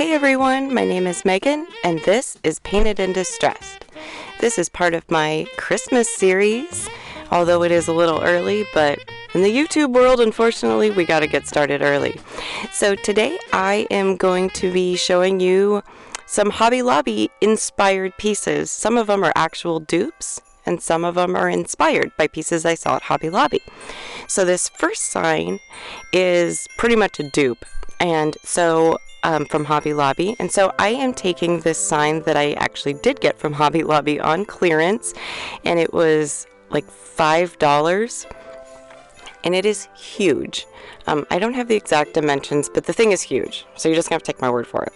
Hey everyone, my name is Megan, and this is Painted and Distressed. This is part of my Christmas series, although it is a little early, but in the YouTube world, unfortunately, we gotta get started early. So today I am going to be showing you some Hobby Lobby inspired pieces. Some of them are actual dupes, and some of them are inspired by pieces I saw at Hobby Lobby. So this first sign is pretty much a dupe, and so from Hobby Lobby, and so I am taking this sign that I actually did get from Hobby Lobby on clearance, and it was like $5, and it is huge. I don't have the exact dimensions, but the thing is huge, so you're just gonna have to take my word for it.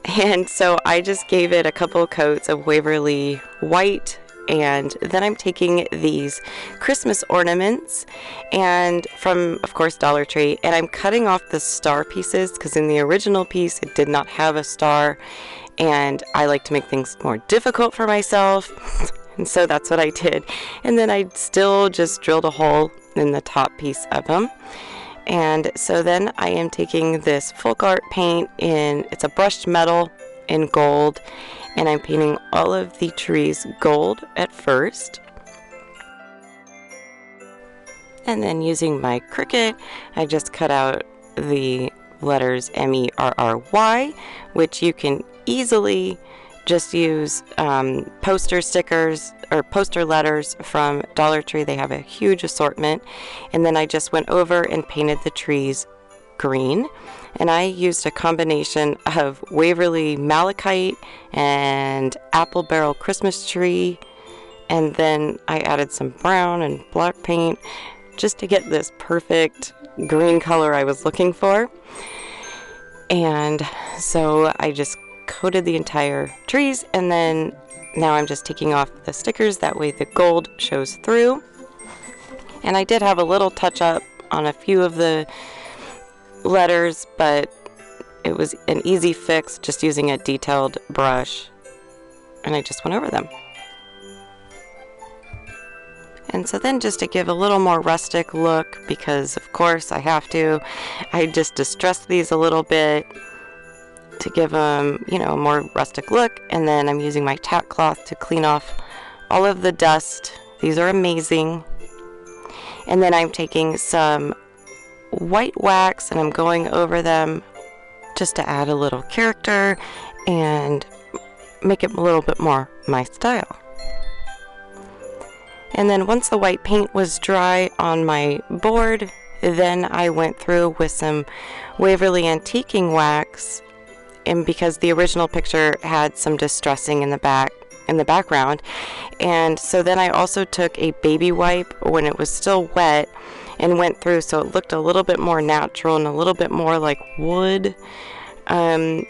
And so I just gave it a couple coats of Waverly White, and then I'm taking these Christmas ornaments and from, of course, Dollar Tree, and I'm cutting off the star pieces because in the original piece it did not have a star, and I like to make things more difficult for myself, and so that's what I did. And then I still just drilled a hole in the top piece of them. And so then I am taking this folk art paint it's a brushed metal in gold, and I'm painting all of the trees gold at first. And then using my Cricut, I just cut out the letters MERRY, which you can easily just use poster stickers or poster letters from Dollar Tree. They have a huge assortment. And then I just went over and painted the trees green, and I used a combination of Waverly Malachite and Apple Barrel Christmas Tree, and then I added some brown and black paint just to get this perfect green color I was looking for. And so I just coated the entire trees, and then now I'm just taking off the stickers, that way the gold shows through. And I did have a little touch up on a few of the letters, but it was an easy fix just using a detailed brush, and I just went over them. And so then, just to give a little more rustic look, because of course I have to, I just distressed these a little bit to give them, you know, a more rustic look. And then I'm using my tack cloth to clean off all of the dust. These are amazing. And then I'm taking some white wax and I'm going over them just to add a little character and make it a little bit more my style. And then once the white paint was dry on my board, then I went through with some Waverly antiquing wax, and because the original picture had some distressing in the background, and so then I also took a baby wipe when it was still wet and went through so it looked a little bit more natural and a little bit more like wood, and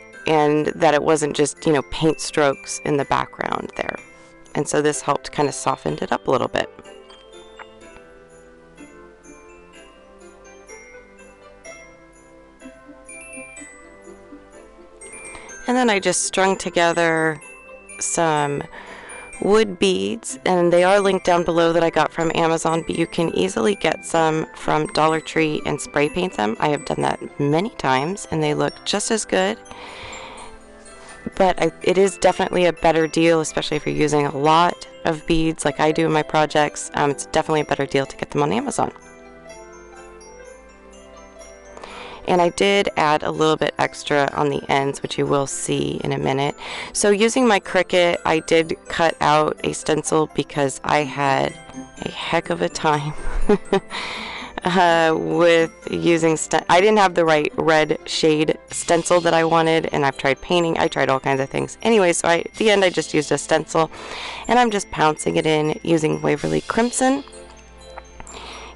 that it wasn't just, you know, paint strokes in the background there. And so this helped kind of soften it up a little bit. And then I just strung together some wood beads, and they are linked down below that I got from Amazon, but you can easily get some from Dollar Tree and spray paint them. I have done that many times and they look just as good, but it is definitely a better deal, especially if you're using a lot of beads like I do in my projects. It's definitely a better deal to get them on Amazon. And I did add a little bit extra on the ends, which you will see in a minute. So using my Cricut, I did cut out a stencil because I had a heck of a time with using I didn't have the right red shade stencil that I wanted, and I've tried painting, I tried all kinds of things. Anyway, so at the end I just used a stencil, and I'm just pouncing it in using Waverly Crimson.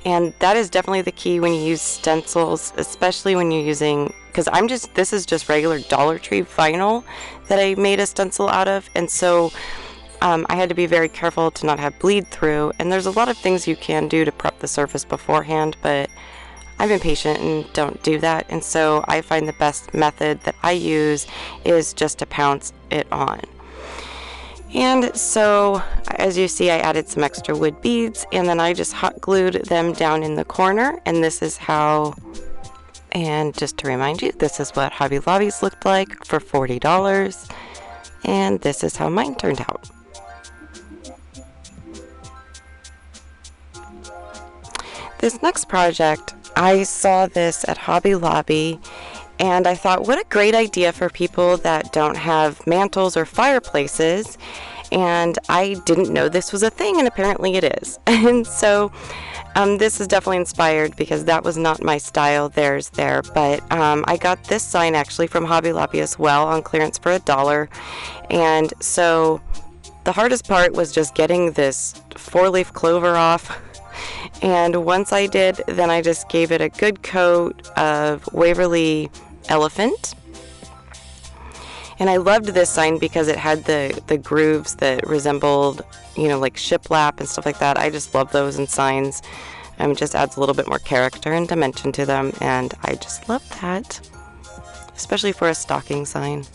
And that is definitely the key when you use stencils, especially when you're using, because this is just regular Dollar Tree vinyl that I made a stencil out of, and so I had to be very careful to not have bleed through. And there's a lot of things you can do to prep the surface beforehand, but I'm impatient and don't do that, and so I find the best method that I use is just to pounce it on. And so, as you see, I added some extra wood beads, and then I just hot glued them down in the corner, and this is how And just to remind you, this is what Hobby Lobby's looked like for $40. And this is how mine turned out. This next project, I saw this at Hobby Lobby, and I thought, what a great idea for people that don't have mantles or fireplaces. And I didn't know this was a thing, and apparently it is. And so this is definitely inspired because that was not my style. There's there. But I got this sign actually from Hobby Lobby as well on clearance for $1. And so the hardest part was just getting this 4-leaf clover off. And once I did, then I just gave it a good coat of Waverly Elephant. And I loved this sign because it had the grooves that resembled, you know, like shiplap and stuff like that. I just love those in signs. It just adds a little bit more character and dimension to them, and I just love that, especially for a stocking sign.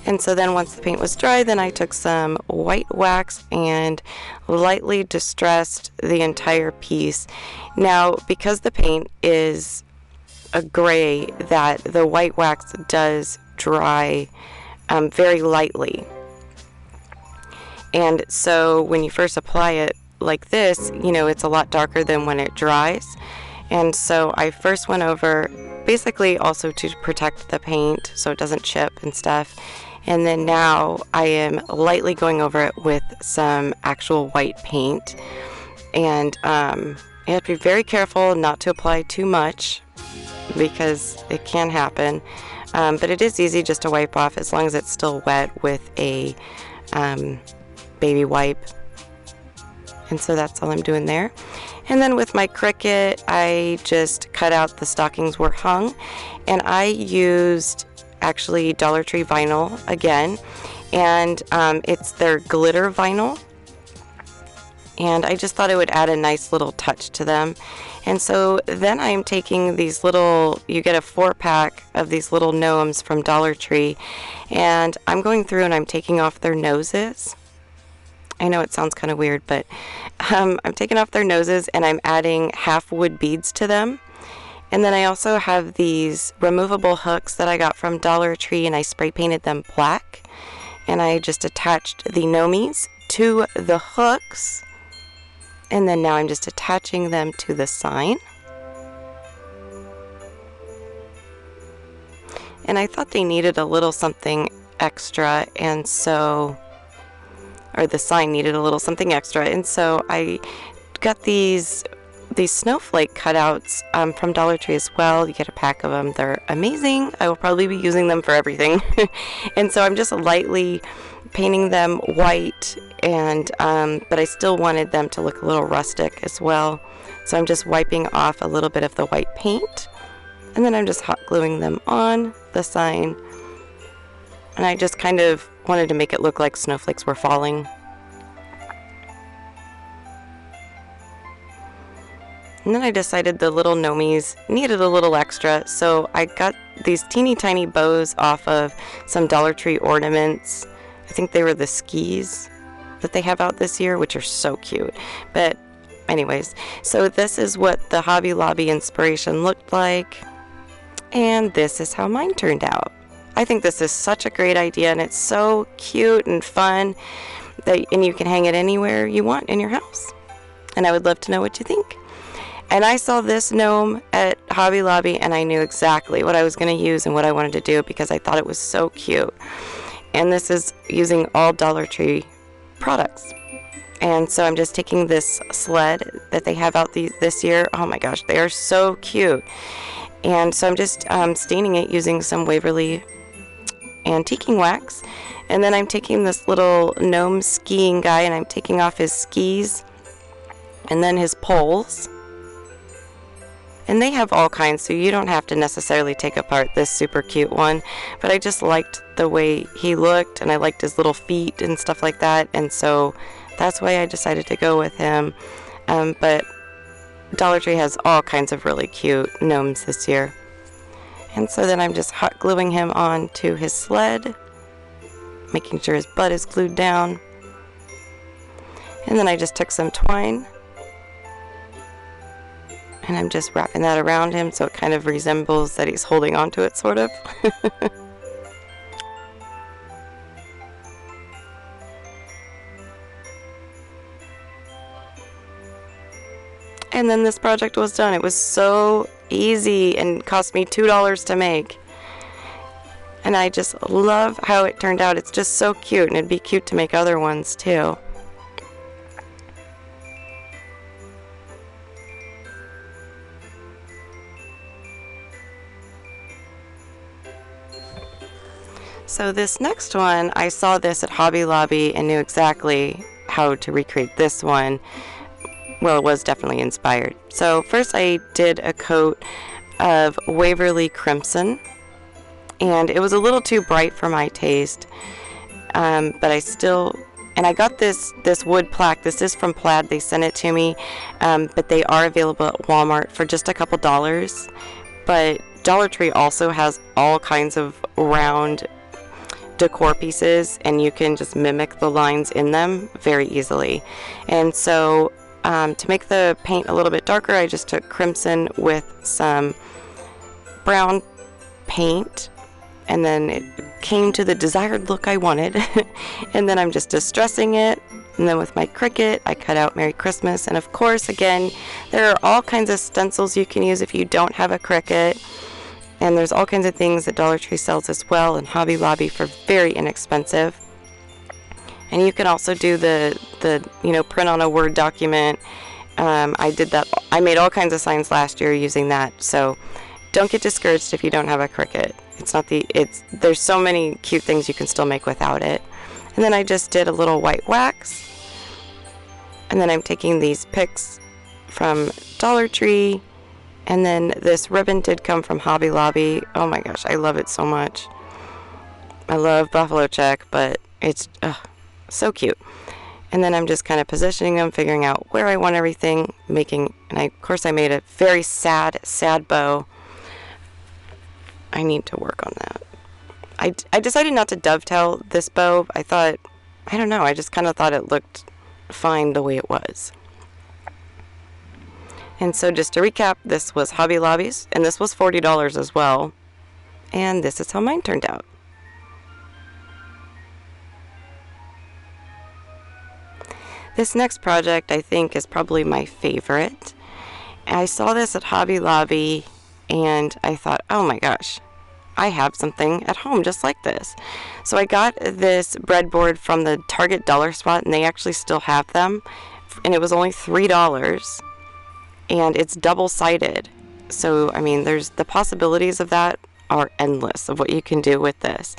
And so then once the paint was dry, then I took some white wax and lightly distressed the entire piece. Now, because the paint is a gray, that the white wax does dry very lightly. And so when you first apply it like this, you know, it's a lot darker than when it dries. And so I first went over, basically also to protect the paint so it doesn't chip and stuff. And then now I am lightly going over it with some actual white paint. And you have to be very careful not to apply too much because it can happen. But it is easy just to wipe off as long as it's still wet with a baby wipe. And so that's all I'm doing there. And then with my Cricut, I just cut out the stockings were hung. And I used actually Dollar Tree vinyl again, and it's their glitter vinyl, and I just thought it would add a nice little touch to them. And so then I'm taking these little, you get a 4-pack of these little gnomes from Dollar Tree, and I'm going through and I'm taking off their noses. I know it sounds kind of weird, but I'm taking off their noses and I'm adding half wood beads to them. And then I also have these removable hooks that I got from Dollar Tree, and I spray painted them black. And I just attached the gnomies to the hooks. And then now I'm just attaching them to the sign. And I thought they needed a little something extra, and so, or the sign needed a little something extra. And so I got these Snowflake Cutouts from Dollar Tree as well. You get a pack of them. They're amazing. I will probably be using them for everything. And so I'm just lightly painting them white, and but I still wanted them to look a little rustic as well. So I'm just wiping off a little bit of the white paint, and then I'm just hot gluing them on the sign. And I just kind of wanted to make it look like snowflakes were falling. And then I decided the little gnomies needed a little extra, so I got these teeny tiny bows off of some Dollar Tree ornaments. I think they were the skis that they have out this year, which are so cute. But anyways, so this is what the Hobby Lobby inspiration looked like, and this is how mine turned out. I think this is such a great idea, and it's so cute and fun, and you can hang it anywhere you want in your house. And I would love to know what you think. And I saw this gnome at Hobby Lobby, and I knew exactly what I was going to use and what I wanted to do because I thought it was so cute. And this is using all Dollar Tree products. And so I'm just taking this sled that they have out this year. Oh my gosh, they are so cute. And so I'm just staining it using some Waverly antiquing wax. And then I'm taking this little gnome skiing guy, and I'm taking off his skis and then his poles. And they have all kinds, so you don't have to necessarily take apart this super cute one. But I just liked the way he looked, and I liked his little feet and stuff like that. And so that's why I decided to go with him. But Dollar Tree has all kinds of really cute gnomes this year. And so then I'm just hot gluing him onto his sled, making sure his butt is glued down. And then I just took some twine And I'm just wrapping that around him so it kind of resembles that he's holding onto it, sort of. And then this project was done. It was so easy and cost me $2 to make. And I just love how it turned out. It's just so cute, and it'd be cute to make other ones too. So this next one, I saw this at Hobby Lobby and knew exactly how to recreate this one. Well, it was definitely inspired. So first I did a coat of Waverly Crimson, and it was a little too bright for my taste, but I got this wood plaque. This is from Plaid. They sent it to me, but they are available at Walmart for just a couple dollars. But Dollar Tree also has all kinds of round decor pieces, and you can just mimic the lines in them very easily. And so to make the paint a little bit darker, I just took crimson with some brown paint, and then it came to the desired look I wanted. And then I'm just distressing it, and then with my Cricut I cut out Merry Christmas. And of course, again, there are all kinds of stencils you can use if you don't have a Cricut, and there's all kinds of things that Dollar Tree sells as well, and Hobby Lobby for very inexpensive. And you can also do the print on a Word document. I did that. I made all kinds of signs last year using that. So don't get discouraged if you don't have a Cricut. There's so many cute things you can still make without it. And then I just did a little white wax. And then I'm taking these picks from Dollar Tree. And then this ribbon did come from Hobby Lobby. Oh my gosh, I love it so much. I love buffalo check, but it's so cute. And then I'm just kind of positioning them, figuring out where I want everything, of course I made a very sad bow. I need to work on that. I decided not to dovetail this bow. I don't know, I just kind of thought it looked fine the way it was. And so just to recap, this was Hobby Lobby's, and this was $40 as well. And this is how mine turned out. This next project I think is probably my favorite. I saw this at Hobby Lobby and I thought, oh my gosh, I have something at home just like this. So I got this breadboard from the Target dollar spot, and they actually still have them, and it was only $3, and it's double-sided. So I mean, there's the possibilities of that are endless of what you can do with this.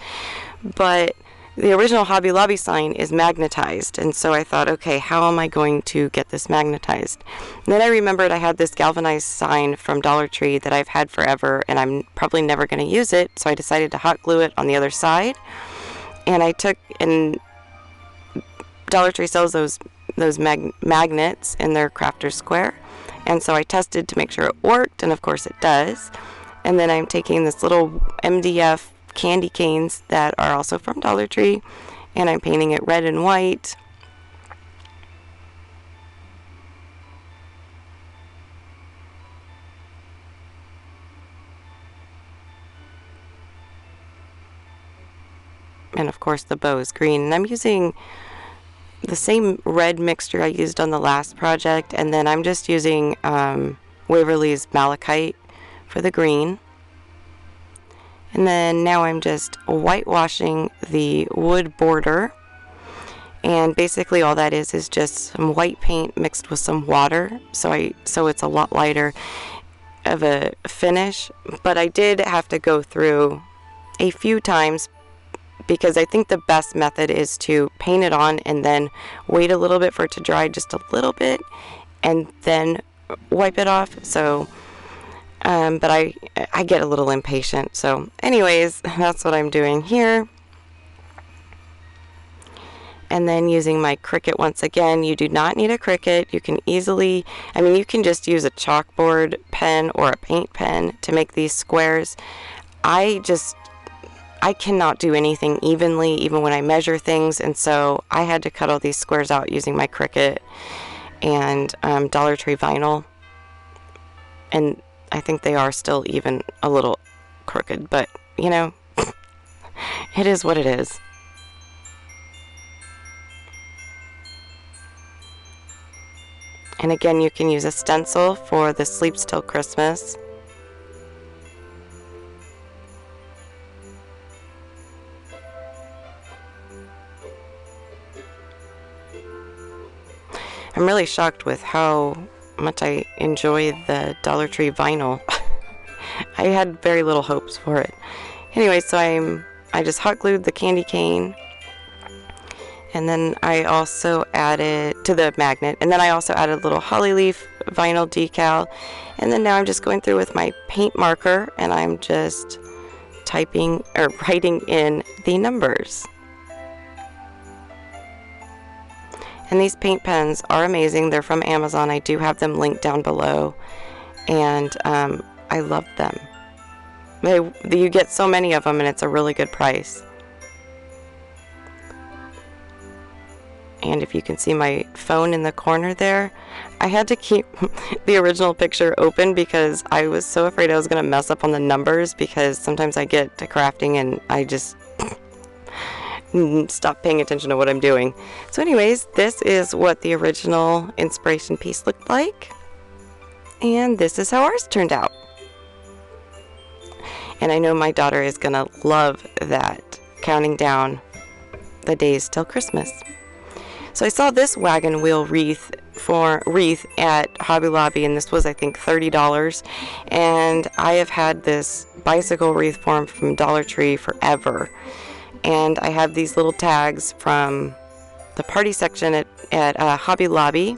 But the original Hobby Lobby sign is magnetized, and so I thought, okay, how am I going to get this magnetized? And then I remembered I had this galvanized sign from Dollar Tree that I've had forever, and I'm probably never going to use it, so I decided to hot glue it on the other side. And Dollar Tree sells those magnets in their crafter square, and so I tested to make sure it worked, and of course it does. And then I'm taking this little MDF candy canes that are also from Dollar Tree, and I'm painting it red and white. And of course the bow is green, and I'm using the same red mixture I used on the last project, and then I'm just using Waverly's Malachite for the green. And then now I'm just whitewashing the wood border, and basically all that is just some white paint mixed with some water, so it's a lot lighter of a finish. But I did have to go through a few times, because I think the best method is to paint it on and then wait a little bit for it to dry just a little bit and then wipe it off. So but I get a little impatient. So anyways, that's what I'm doing here. And then using my Cricut once again. You do not need a Cricut. You can easily, you can just use a chalkboard pen or a paint pen to make these squares. I cannot do anything evenly, even when I measure things, and so I had to cut all these squares out using my Cricut and Dollar Tree vinyl. And I think they are still even a little crooked, but you know, it is what it is. And again, you can use a stencil for the Sleep Still Christmas. I'm really shocked with how much I enjoy the Dollar Tree vinyl. I had very little hopes for it. Anyway, so I just hot glued the candy cane, and then I also added to the magnet, and then I also added a little holly leaf vinyl decal, and then now I'm just going through with my paint marker and I'm just typing or writing in the numbers. And these paint pens are amazing. They're from Amazon. I do have them linked down below, and I love them. You get so many of them, and it's a really good price. And if you can see my phone in the corner there, I had to keep the original picture open because I was so afraid I was going to mess up on the numbers, because sometimes I get to crafting and I just stop paying attention to what I'm doing. So anyways, this is what the original inspiration piece looked like, and this is how ours turned out. And I know my daughter is gonna love that, counting down the days till Christmas. So I saw this wagon wheel wreath at Hobby Lobby, and this was, I think, $30. And I have had this bicycle wreath form from Dollar Tree forever. And I have these little tags from the party section at Hobby Lobby.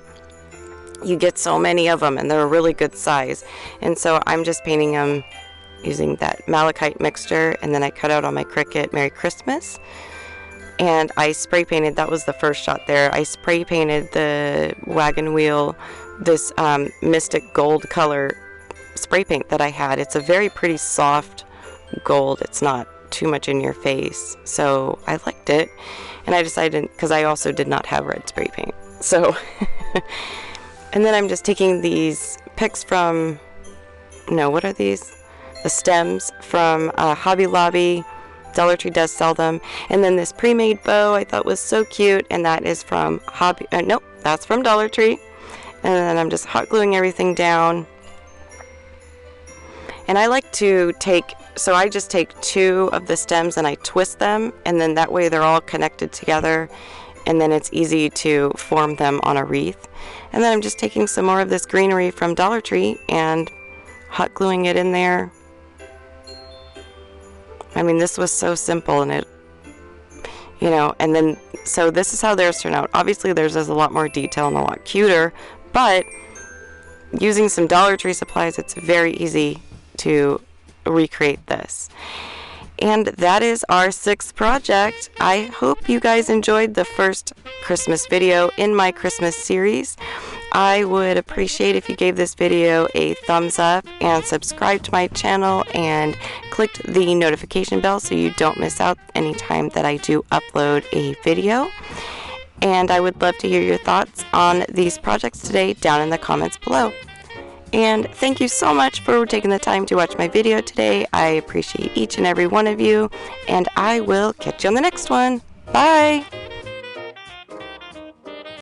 You get so many of them, and they're a really good size. And so I'm just painting them using that malachite mixture, and then I cut out on my Cricut Merry Christmas. And I spray painted, that was the first shot there, I spray painted the wagon wheel this Mystic Gold color spray paint that I had. It's a very pretty soft gold. It's not too much in your face, so I liked it, and I decided, because I also did not have red spray paint, so and then I'm just taking these picks from, no, what are these, the stems from Hobby Lobby. Dollar Tree does sell them. And then this pre-made bow I thought was so cute, and that is from nope, that's from Dollar Tree. And then I'm just hot gluing everything down. And I like to I just take 2 of the stems and I twist them, and then that way they're all connected together, and then it's easy to form them on a wreath. And then I'm just taking some more of this greenery from Dollar Tree and hot gluing it in there. I mean, this was so simple, and it, you know, and then, so this is how theirs turned out. Obviously, theirs is a lot more detail and a lot cuter, but using some Dollar Tree supplies, it's very easy to recreate this. And that is our 6th project. I hope you guys enjoyed the first Christmas video in my Christmas series. I would appreciate if you gave this video a thumbs up and subscribed to my channel and clicked the notification bell so you don't miss out anytime that I do upload a video. And I would love to hear your thoughts on these projects today down in the comments below. And thank you so much for taking the time to watch my video today. I appreciate each and every one of you, and I will catch you on the next one. Bye!